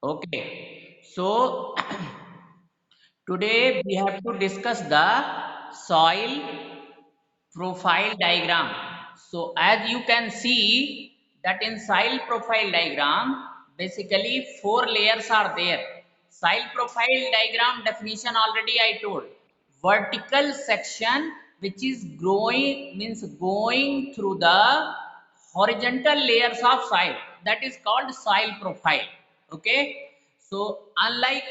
Okay, so today we have to discuss the soil profile diagram. So as you can see that in soil profile diagram, basically four layers are there. Soil profile diagram definition already I told. Vertical section which is growing means going through the horizontal layers of soil, that is called soil profile. Okay, so unlike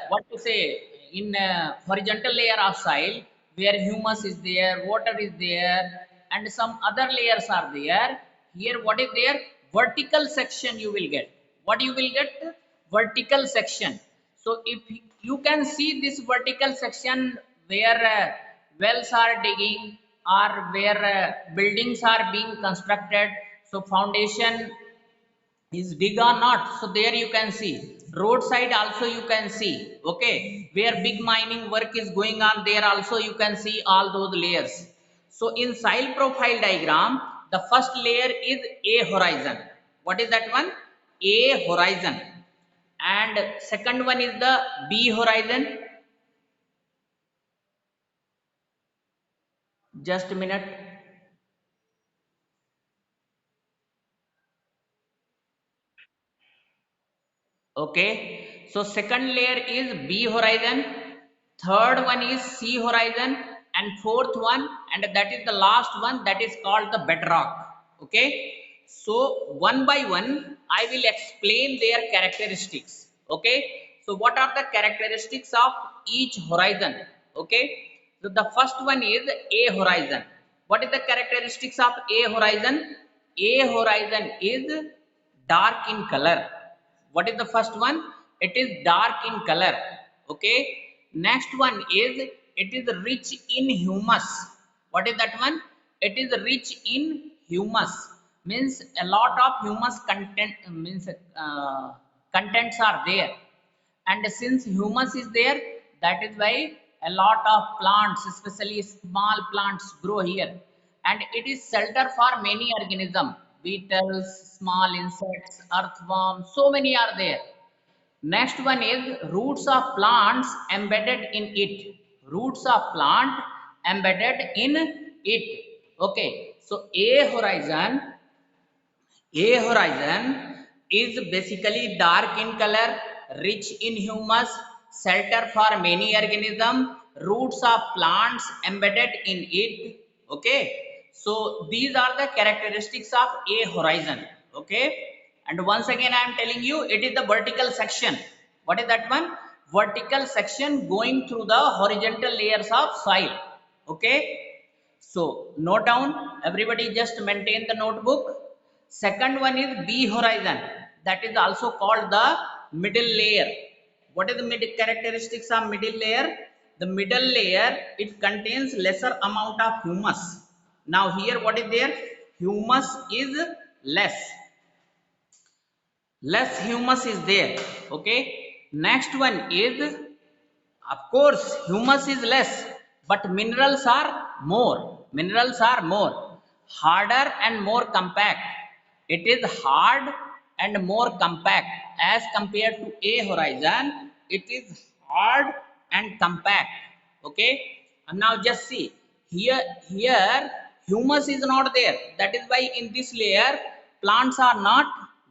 what to say, in horizontal layer of soil where humus is there, water is there, and some other layers are there, here what is there? Vertical section you will get. What you will get? Vertical section. So if you can see this vertical section where wells are digging or where buildings are being constructed, so foundation is big or not, so there you can see. Roadside also you can see. Okay, where big mining work is going on, there also you can see all those layers. So in soil profile diagram, the first layer is A horizon. What is that one? A horizon. And second one is the B horizon. Just a minute. Okay, so second layer is B horizon, third one is C horizon, and fourth one, and that is the last one, that is called the bedrock. Okay, so one by one I will explain their characteristics. Okay, so what are the characteristics of each horizon? Okay, so the first one is A horizon. What is the characteristics of A horizon? A horizon is dark in color. What is the first one? It is dark in color. Okay, next one is it is rich in humus. What is that one? It is rich in humus, means a lot of humus content, means contents are there. And since humus is there, that is why a lot of plants, especially small plants, grow here. And it is shelter for many organisms, beetles, small insects, earthworms, so many are there. Next one is roots of plants embedded in it. Roots of plant embedded in it. Okay, so A horizon is basically dark in color, rich in humus, shelter for many organisms, roots of plants embedded in it. Okay, so these are the characteristics of A horizon. Okay, and once again I am telling you, it is the vertical section. What is that one? Vertical section going through the horizontal layers of soil. Okay, so note down, everybody just maintain the notebook. Second one is B horizon, that is also called the middle layer. What is the middle characteristics of middle layer? The middle layer, it contains lesser amount of humus. Now here what is there? Humus is less. Less humus is there. Okay. Next one is, of course, humus is less, but minerals are more. Minerals are more. Harder and more compact. It is hard and more compact as compared to A horizon. It is hard and compact. Okay. And now just see here humus is not there. That is why in this layer plants are not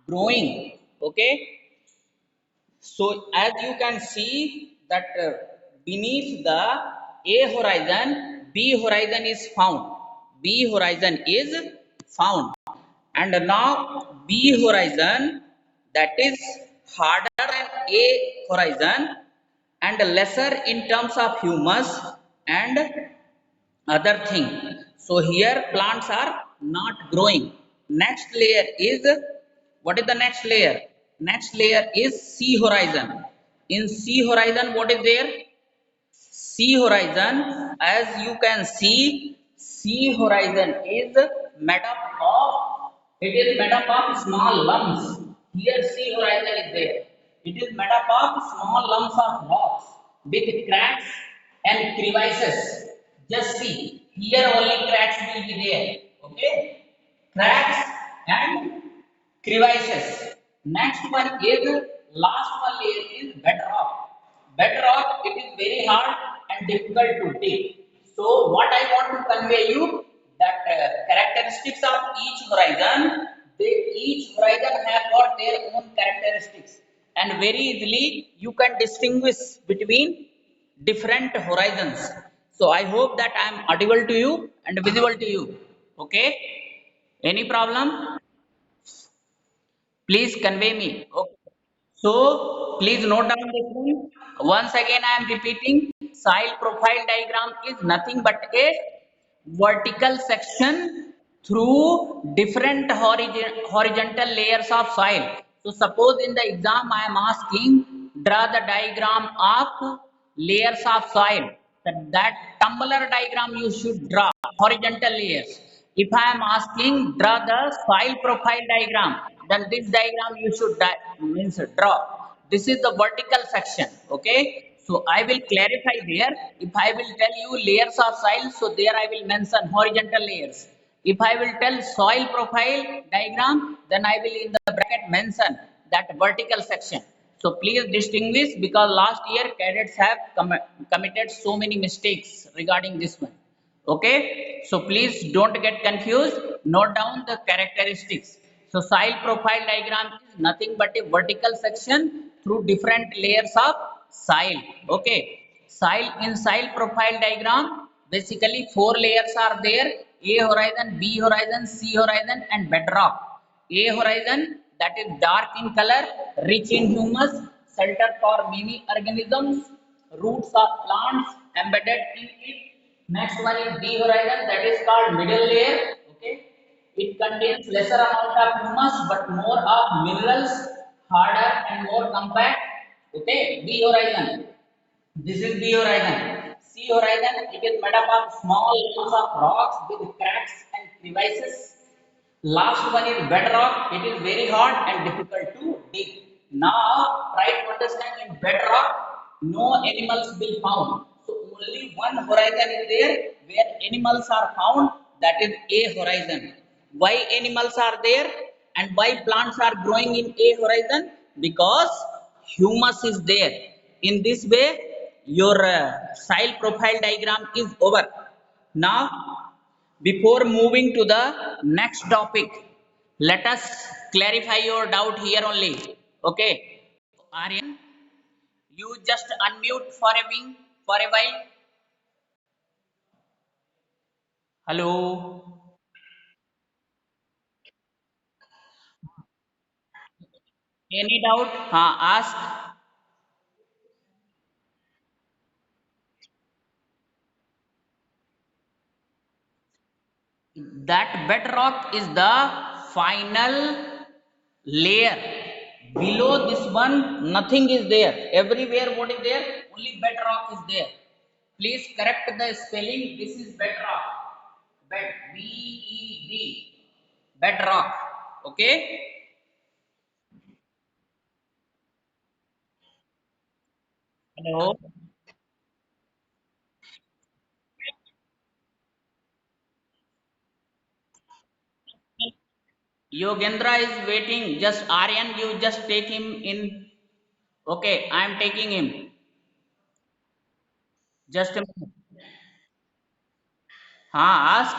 growing. Okay, so as you can see that beneath the A horizon, B horizon is found. B horizon is found. And now B horizon, that is harder than A horizon and lesser in terms of humus and other thing. So here plants are not growing. Next layer is, what is the next layer? Next layer is C horizon. In C horizon what is there? C horizon, as you can see, C horizon is made up of, it is made up of small lumps. Here C horizon is there. It is made up of small lumps of rocks with cracks and crevices. Just see, here only cracks will be there. Okay, cracks and crevices. Next one is Last one layer is bedrock. Bedrock, it is very hard and difficult to dig. So what I want to convey you, that characteristics of each horizon, they each horizon have got their own characteristics, and very easily you can distinguish between different horizons. So I hope that I am audible to you and visible to you. Okay, any problem? Please convey me. Okay. So please note down this one. Once again, I am repeating, soil profile diagram is nothing but a vertical section through different horizontal layers of soil. So suppose in the exam I am asking, draw the diagram of layers of soil. That tumbler diagram you should draw horizontal layers. If I am asking draw the soil profile diagram, then this diagram you should means draw. This is the vertical section. Okay. So I will clarify there. If I will tell you layers of soil, so there I will mention horizontal layers. If I will tell soil profile diagram, then I will in the bracket mention that vertical section. So please distinguish, because last year cadets have committed so many mistakes regarding this one. Okay, so please don't get confused. Note down the characteristics. So soil profile diagram is nothing but a vertical section through different layers of soil. Okay, soil profile diagram, basically four layers are there: A horizon, B horizon, C horizon, and bedrock. A horizon, that is dark in color, rich in humus, shelter for many organisms, roots of plants embedded in it. Next one is B horizon, that is called middle layer. Okay, it contains lesser amount of humus but more of minerals, harder and more compact. Okay, B horizon. This is B horizon. C horizon, it is made up of small lumps of rocks with cracks and crevices. Last one is bedrock. It is very hard and difficult to dig. Now try to understand, in bedrock no animals will found. So only one horizon is there where animals are found. That is A horizon. Why animals are there and why plants are growing in A horizon? Because humus is there. In this way, your soil profile diagram is over. Now, before moving to the next topic, let us clarify your doubt here only. Okay. Aryan, you just unmute for for a while. Hello. Any doubt? Ask. That bedrock is the final layer. Below this one, nothing is there. Everywhere, what is there? Only bedrock is there. Please correct the spelling. This is bedrock. Bed. B-E-D. Bedrock. Okay. Hello. Yogendra is waiting. Just Aryan, you just take him in. Okay, I am taking him. Just a minute. Ask.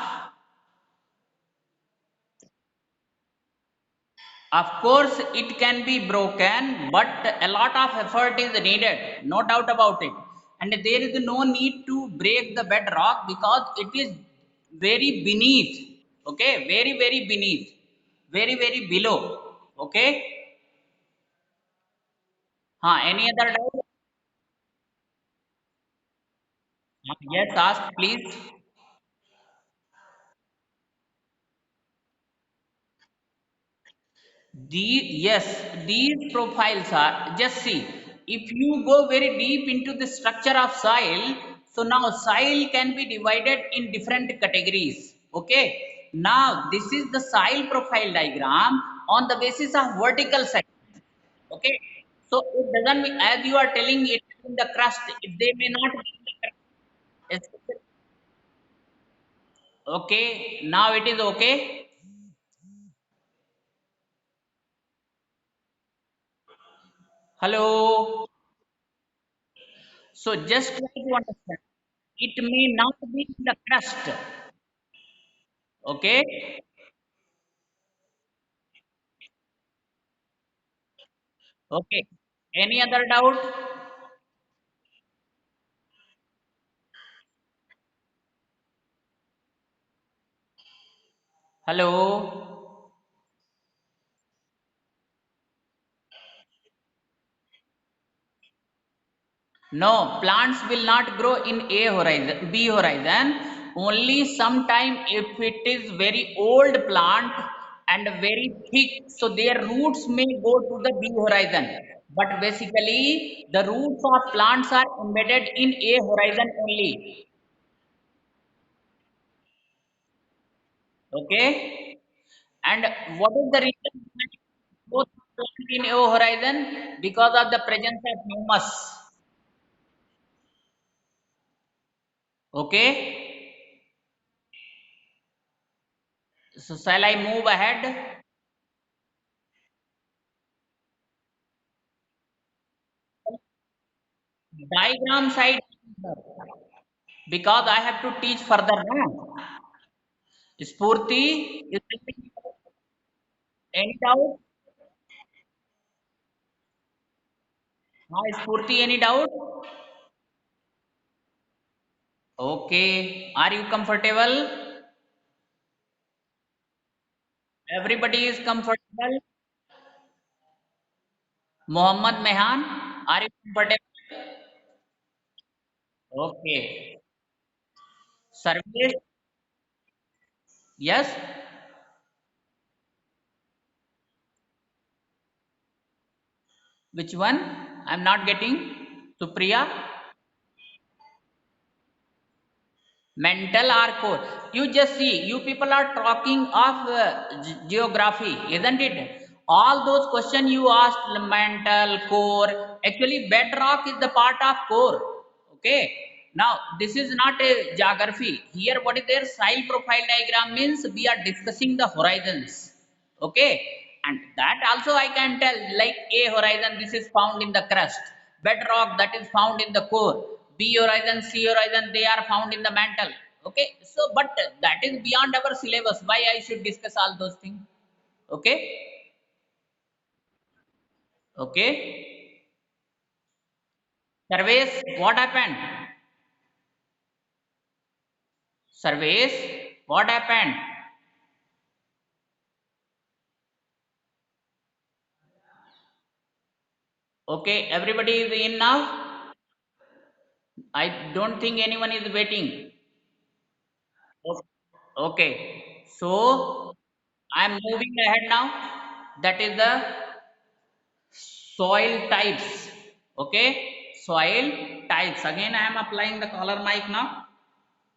Of course, it can be broken, but a lot of effort is needed, no doubt about it. And there is no need to break the bedrock because it is very beneath, okay, very beneath, very below, okay. Any other doubt? Yes, ask please. Yes, these profiles are, just see, if you go very deep into the structure of soil, so now soil can be divided in different categories. Okay. Now this is the soil profile diagram on the basis of vertical section. Okay. So it doesn't mean, as you are telling it in the crust, they may not be in the crust. Okay. Now it is okay. Hello. So just try to understand. It may not be in the crust. Okay. Okay. Any other doubt? Hello. No, plants will not grow in A horizon, B horizon. Only sometime if it is very old plant and very thick, so their roots may go to the B horizon. But basically, the roots of plants are embedded in A horizon only. Okay. And what is the reason behind growth of plant in A horizon? Because of the presence of humus. Okay. So shall I move ahead? Diagram side because I have to teach further now. Spurti, is there any doubt? Hi, Spurti, any doubt? Okay, are you comfortable? Everybody is comfortable. Mohammad Mehan, are you comfortable? Okay. Service, yes. Which one? I'm not getting. Supriya, mental or core? You just see, you people are talking of geography, isn't it? All those questions you asked, mental, core, actually bedrock is the part of core. Okay. Now, this is not a geography. Here, what is there? Soil profile diagram means we are discussing the horizons. Okay. And that also I can tell, like A horizon, this is found in the crust. Bedrock, that is found in the core. B horizon, C horizon, they are found in the mantle. Okay. So, but that is beyond our syllabus. Why I should discuss all those things? Okay. Okay. Surveys, what happened? Surveys, what happened? Okay, everybody is in now. I don't think anyone is waiting. O- Okay, so I'm moving ahead now. That is the soil types. Okay, soil types. Again, I am applying the collar mic now.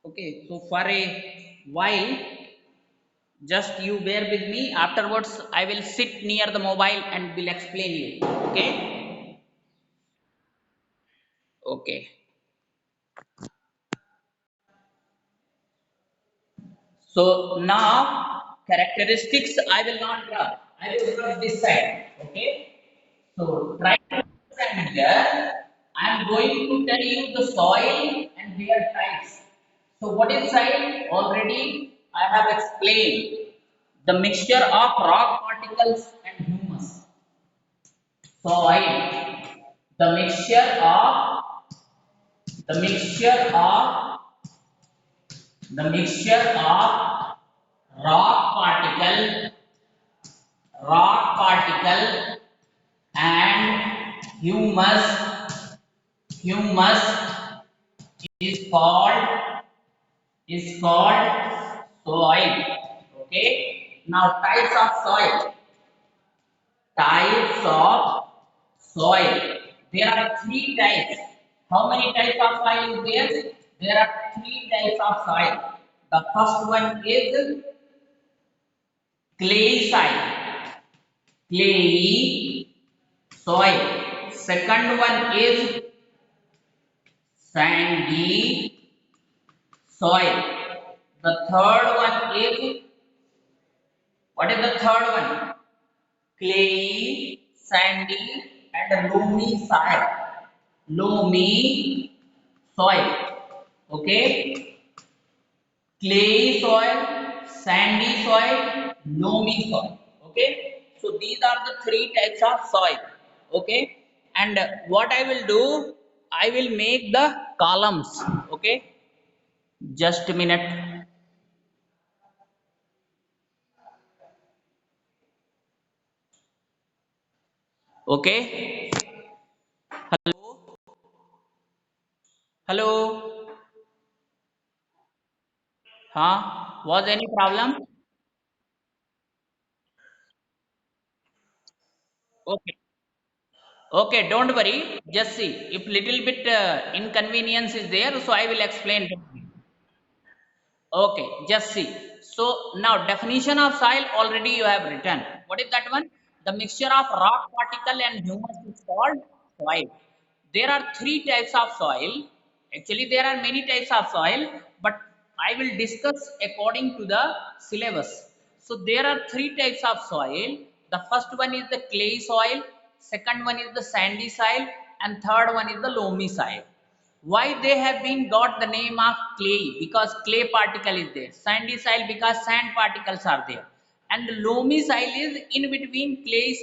Okay, so for a while, just you bear with me. Afterwards, I will sit near the mobile and will explain you. Okay, okay. So now characteristics I will not draw. I will draw this side. Okay. So try to understand here. I am going to tell you the soil and their types. So what is soil? Already I have explained the mixture of rock particles and humus. Soil. The mixture of the mixture of the mixture of rock particle rock particle and humus is called soil. Okay, now types of soil. There are three types. How many types of soil is there? There are three types of soil. The first one is clay soil. Clayey soil. Second one is sandy soil. The third one is, what is the third one? Clayey, sandy, and loamy soil. Loamy soil. Okay. Clay soil, sandy soil, loamy soil. Okay, so these are the three types of soil. Okay, and what I will do, I will make the columns. Okay, just a minute. Okay, hello, hello. Huh, was any problem? Okay, okay, don't worry, just see if little bit inconvenience is there, so I will explain. Okay, just see. So now definition of soil already you have written. What is that one? The mixture of rock particle and humus is called soil. There are three types of soil. Actually, there are many types of soil, but I will discuss according to the syllabus. So there are three types of soil. The first one is the clay soil, second one is the sandy soil, and third one is the loamy soil. Why they have been got the name of clay? Because clay particle is there. Sandy soil because sand particles are there. And loamy soil is in between clay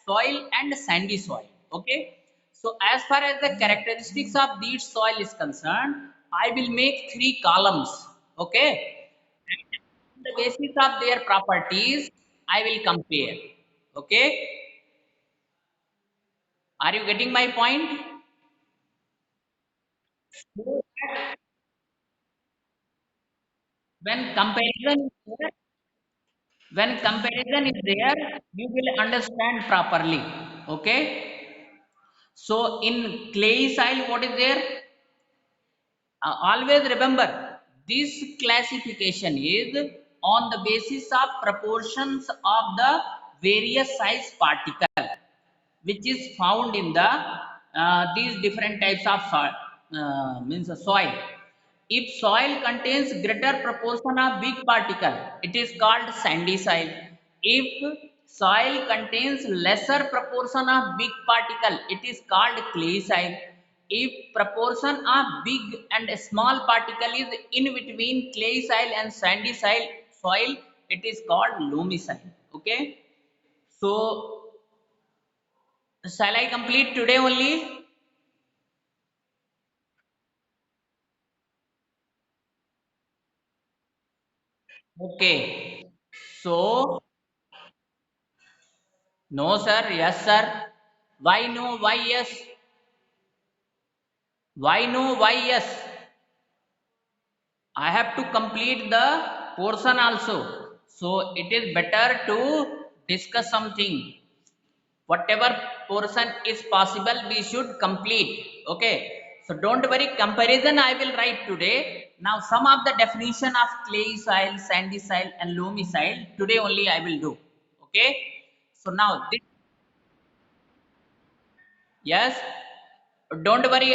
soil and sandy soil. Okay. So as far as the characteristics of these soil is concerned, I will make three columns. Okay. And on the basis of their properties, I will compare. Okay. Are you getting my point? So that when comparison is there, when comparison is there, you will understand properly. Okay. So in clay soil, what is there? Always remember, this classification is on the basis of proportions of the various size particle which is found in the these different types of soil, means soil. If soil contains greater proportion of big particle, it is called sandy soil. If soil contains lesser proportion of big particle, it is called clay soil. If proportion of big and small particle is in between clay soil and sandy soil, it is called loamy soil. Okay. So shall I complete today only? Okay. So, no, sir. Yes, sir. Why no? Why yes? Why no? Why yes? I have to complete the portion also. So, it is better to discuss something. Whatever portion is possible, we should complete. Okay. So, don't worry. Comparison I will write today. Now, some of the definition of clay soil, sandy soil, and loamy soil today only I will do. Okay. So, now this. Yes, don't worry.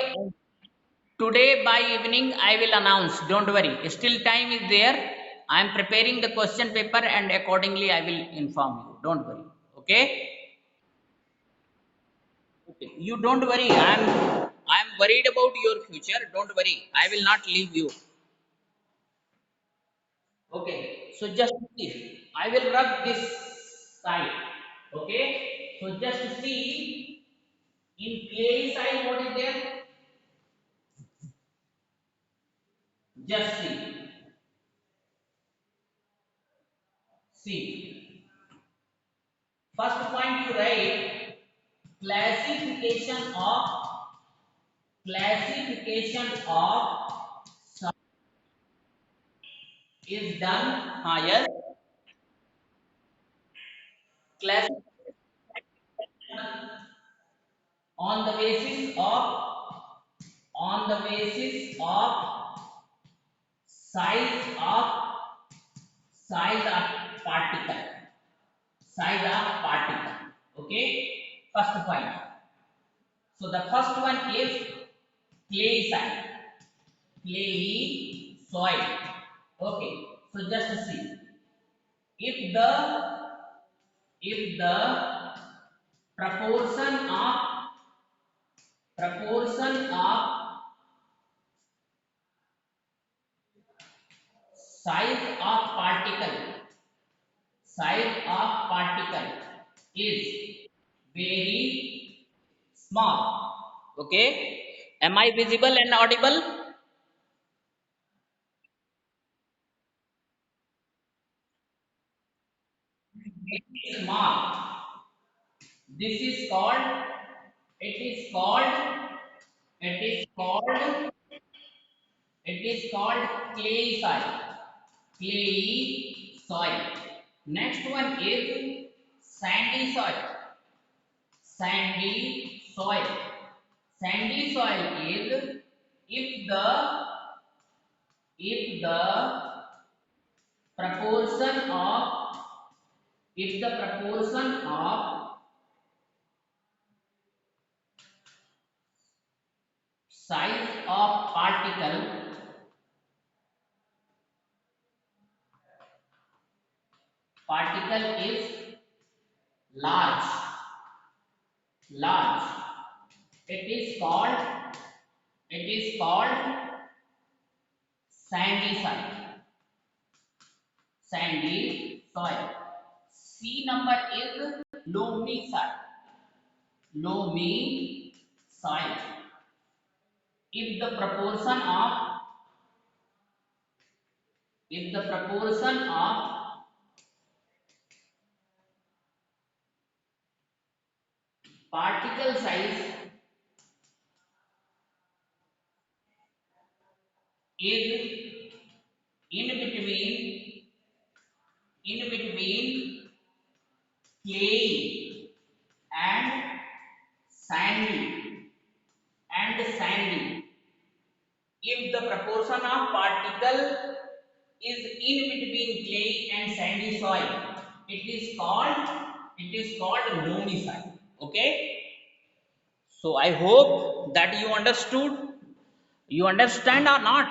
Today by evening I will announce. Don't worry. Still time is there. I am preparing the question paper and accordingly I will inform you. Don't worry. Okay. Okay. You don't worry. I am worried about your future. Don't worry. I will not leave you. Okay. So just see. I will rub this side. Okay. So just see in clay side what is there. Just see. See. First point you write classification of sound is done higher classification on the basis of size of particle size of particle. Okay, first point. So the first one is clay soil. Clay soil. Okay, so just see if the proportion of proportion of size of particle is very small. Okay, am I visible and audible? Very small. This is called, it is called, it is called, it is called clay soil. Clay soil. Next one is sandy soil. Sandy soil. Sandy soil is if the if the proportion of if the proportion of size of particle is large, large, it is called, it is called sandy soil. Sandy soil. C number is loamy soil. Loamy soil. If the proportion of if the proportion of particle size is in between clay and sandy sandy, if the proportion of particle is in between clay and sandy soil, it is called loamy soil. Okay, so I hope that you understood. You understand or not?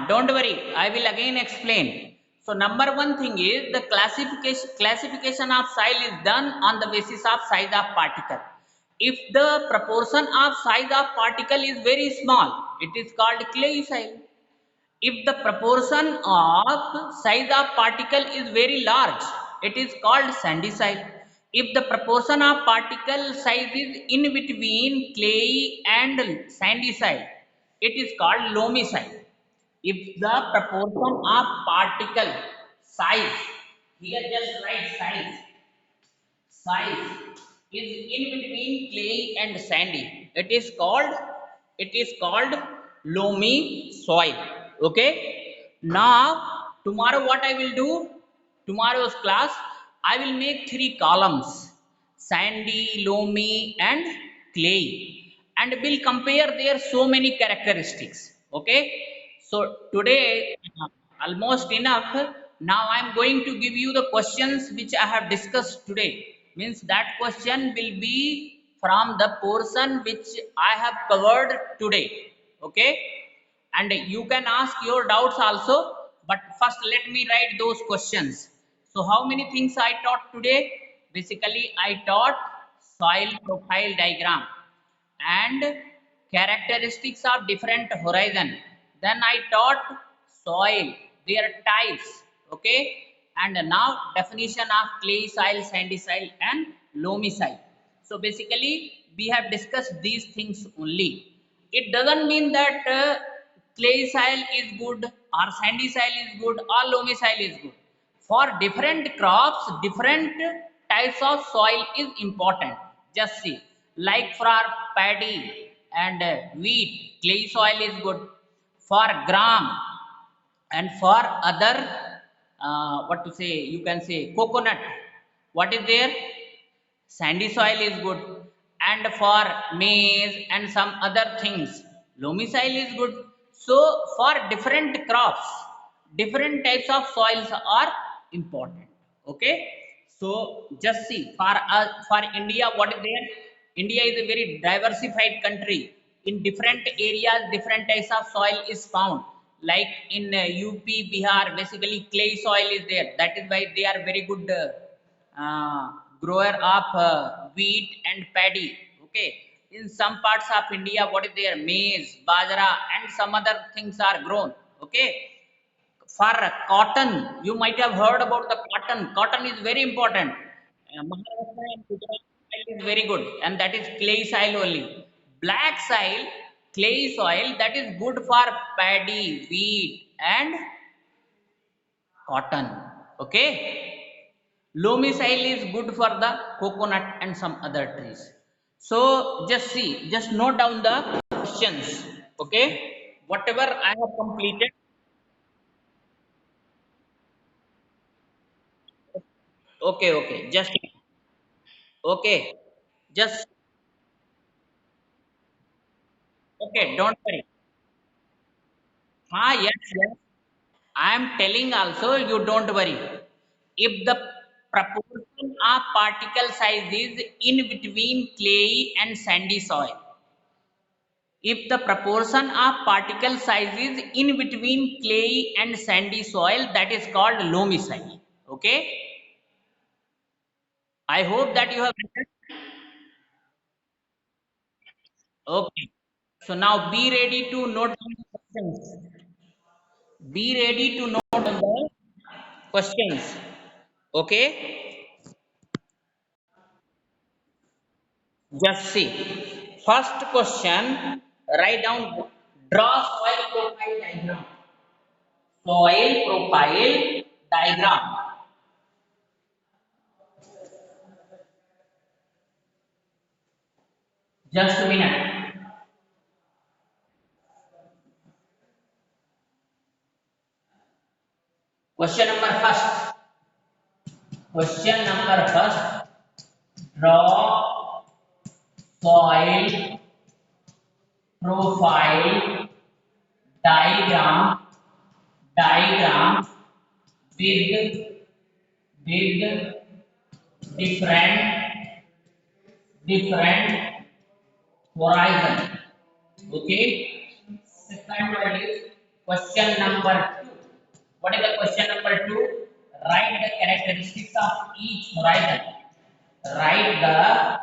Don't worry, I will again explain. So number one thing is the classification of soil is done on the basis of size of particle. If the proportion of size of particle is very small, it is called clay soil. If the proportion of size of particle is very large, it is called sandy soil. If the proportion of particle size is in between clay and sandy soil, it is called loamy soil. If the proportion of particle size, here just write size is in between clay and sandy, it is called loamy soil. Okay, now tomorrow what I will do, tomorrow's class I will make three columns: sandy, loamy and clay, and will compare their so many characteristics. Okay, so today almost enough. Now I am going to give you the questions which I have discussed today. Means that question will be from the portion which I have covered today. Okay, and you can ask your doubts also, but first let me write those questions. So how many things I taught today? Basically I taught soil profile diagram and characteristics of different horizon. Then I taught soil, their types. Okay, and now definition of clay soil, sandy soil and loamy soil. So basically we have discussed these things only. It doesn't mean that clay soil is good or sandy soil is good or loamy soil is good. For different crops, different types of soil is important. Just see, like for paddy and wheat, clay soil is good. For gram and for other what to say, you can say coconut, what is there? Sandy soil is good. And for maize and some other things, loamy soil is good. So for different crops, different types of soils are important. Okay, so just see, for India, what is there? India is a very diversified country. In different areas different types of soil is found. Like in UP, Bihar, basically clay soil is there, that is why they are very good. uh, grower of wheat and paddy. Okay, in some parts of India, what is there? Maize, bajra, and some other things are grown. Okay, for cotton, you might have heard about the cotton. Cotton is very important. Maharashtra and Gujarat soil is very good, and that is clay soil only. Black soil, clay soil, that is good for paddy, wheat, and cotton. Okay, loamy soil is good for the coconut and some other trees. So just see, just note down the questions. Okay, whatever I have completed. Okay, okay, just okay, just okay, don't worry. Ah, yes, yes. I am telling also, you don't worry. If the proportion of particle size is in between clay and sandy soil, if the proportion of particle size is in between clay and sandy soil, that is called loamy soil. Okay. I hope that you have written. Okay. So now be ready to note down the questions. Be ready to note down the questions. Okay. Just see. First question. Write down. Draw soil profile diagram. Soil profile diagram. Just a minute. Question number first. Question number first. Draw soil profile diagram with different different horizon. Okay. Second one is question number two. What is the question number two? Write the characteristics of each horizon. Write the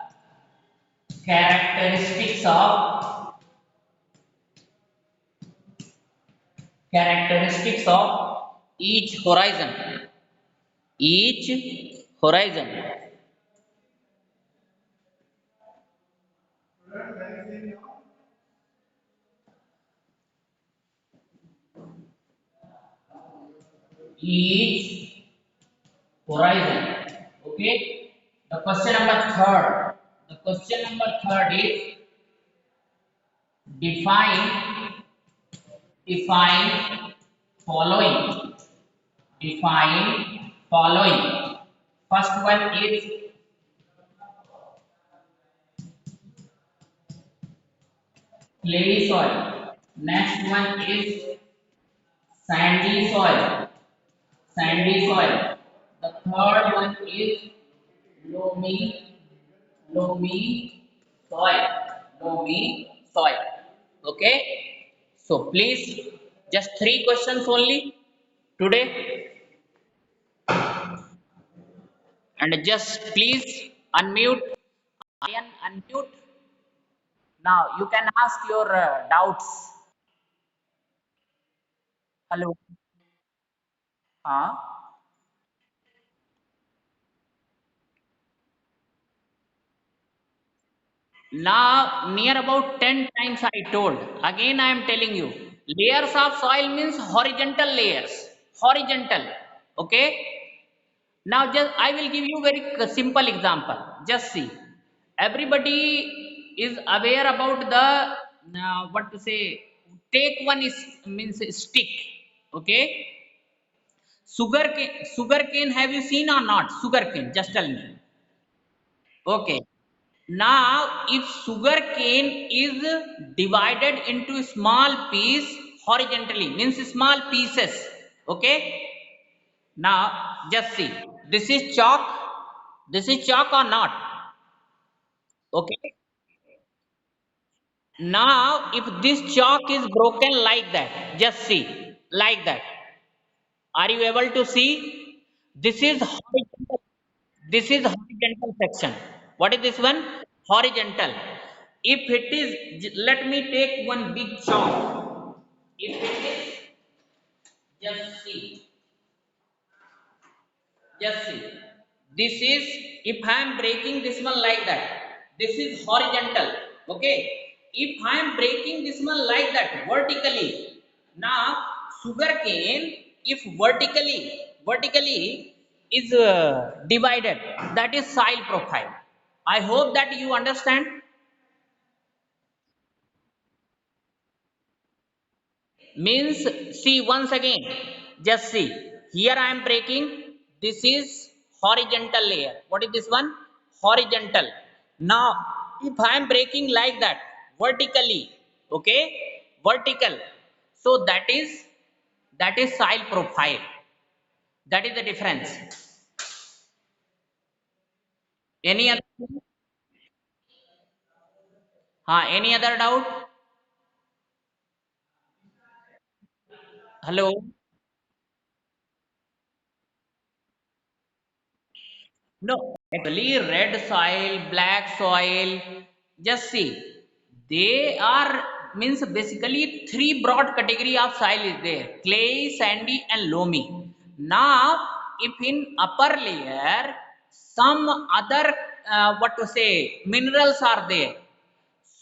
characteristics of each horizon. Each horizon. Each horizon. Okay. The question number third. The question number third is define define following. Define following. First one is clay soil. Next one is sandy soil. Sandy soil. The third one is loamy loamy soil. Loamy soil. Okay. So please, just three questions only today, and just please unmute. Ian, unmute. Now you can ask your doubts. Hello. Now near about 10 times I told. Again I am telling you. Layers of soil means horizontal layers. Horizontal. Okay. Now just I will give you very simple example. Just see. Everybody is aware about the what to say. Take one is means stick. Okay. Sugar cane. Have you seen or not? Sugar cane. Just tell me. Okay. Now, if sugar cane is divided into small piece horizontally, means small pieces. Okay. Now, just see. This is chalk. This is chalk or not? Okay. Now, if this chalk is broken like that, just see, like that. Are you able to see? This is horizontal. This is horizontal section. What is this one? Horizontal. If it is, let me take one big chalk. If it is, just see, just see. This is, if I am breaking this one like that, this is horizontal. Okay. If I am breaking this one like that vertically, now sugar cane, if vertically is divided, that is soil profile. I hope that you understand. Means, see once again, just see, here I am breaking, this is horizontal layer. What is this one? Horizontal. Now if I am breaking like that vertically, okay, vertical, so that is soil profile. That is the difference. Any other? Any other doubt? Hello? No, actually, red soil, black soil, just see, they are, means basically three broad category of soil is there: clay, sandy, and loamy. Now, if in upper layer some other what to say minerals are there,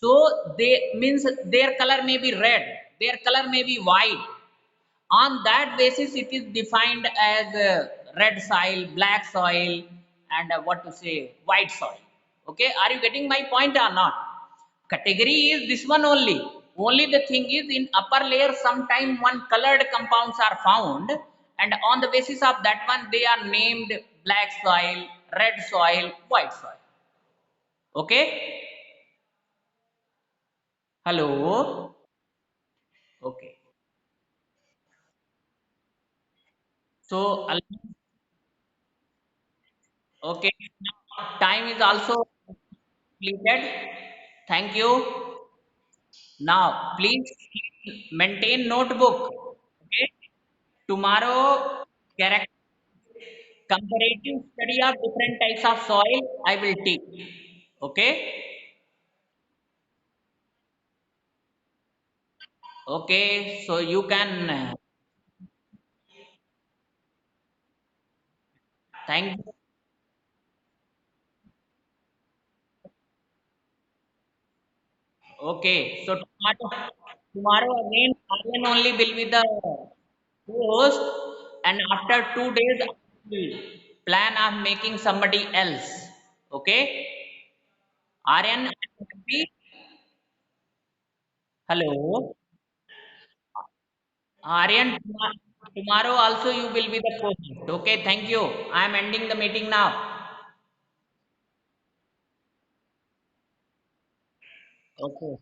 so they means their color may be red, their color may be white. On that basis it is defined as red soil, black soil, and what to say white soil. Okay, are you getting my point or not? Category is this one only the thing is in upper layer sometime one colored compounds are found, and on the basis of that one they are named black soil, red soil, white soil. Okay. Hello. Okay, so okay, time is also completed. Thank you. Now, please maintain notebook. Okay. Tomorrow, character comparative study of different types of soil I will teach. Okay. Okay. So you can. Thank you. Okay. So tomorrow again, Aryan only will be the host, and after 2 days, I will plan of making somebody else. Okay. Aryan, happy? Hello. Aryan, tomorrow also you will be the host. Okay, thank you. I am ending the meeting now. Okay.